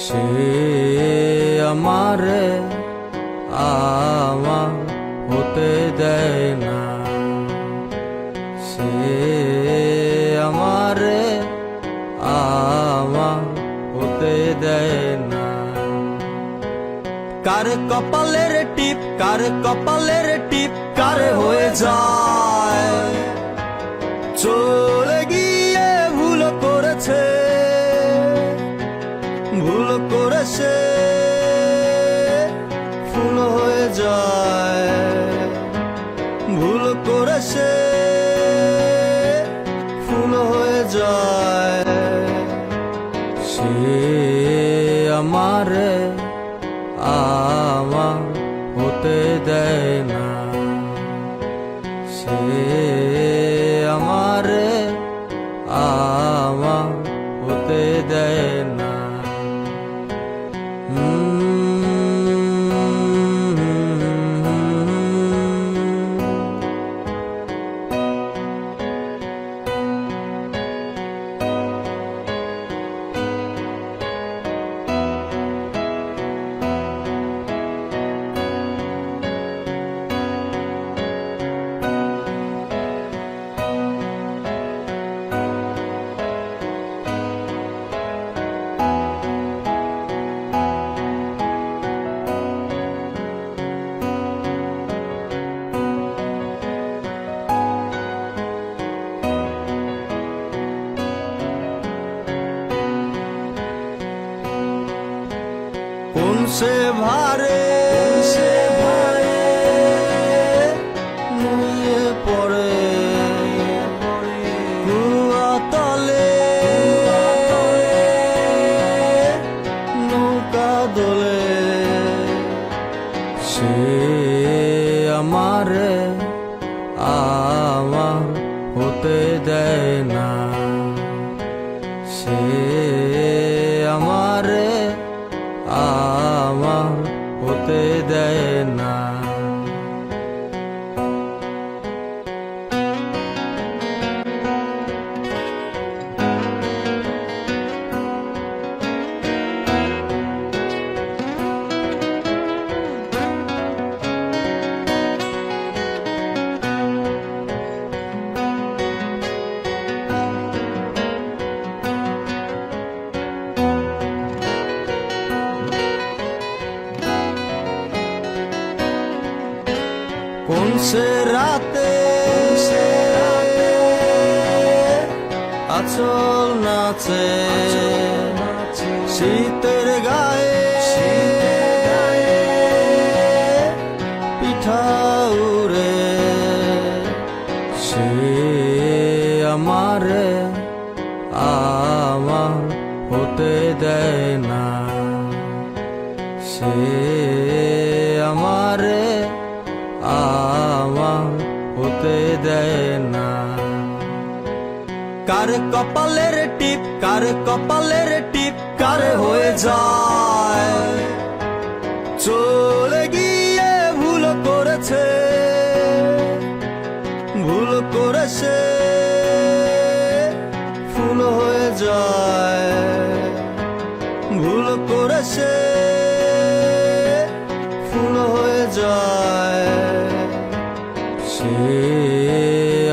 সে আমারে আমার হতে দেয় না, সে আমারে আমার হতে দেয় না। কার কপালের টিপ, কার কপালের টিপ কার হয়ে যায়, চলে গিয়ে ভুল করেছে, ভুল করেছে, ফুল হয়ে যায়, ভুল করেছে, ফুল হয়ে যায়। সে আমারে আমার হতে দেয় না, সে আমারে আমার হতে দেয় না। কোন সে ভারে নুয়ে পড়ে কুয়া তলে, নৌকা দোলে, সে আমারে আমার হতে দেয় না, সে আমারে আমার হতে দেয় না। কোন সে রাতে আঁচল নাচে শীতের গায়ে, পিঠা উড়ে, সে আমারে আমার হতে দেয় না, সে আমারে আমার হতে দেয় না। কার কপালের টিপ, কার কপালের টিপ কার হয়ে যায়, চলে গিয়ে ভুল করেছে, ভুল করেছে, ফুল হয়ে যায়, ভুল করেছে, ফুল হয়ে যায়। সে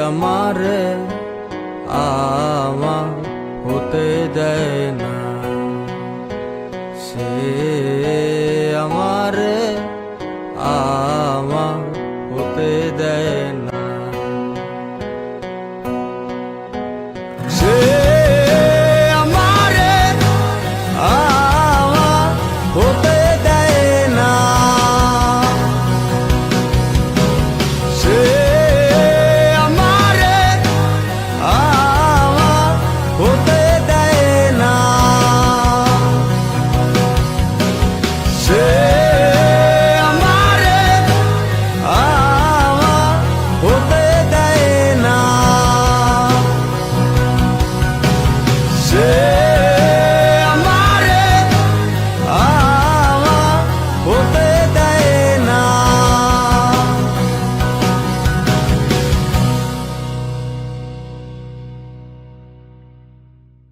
আমারে আমার হতে দেয় না।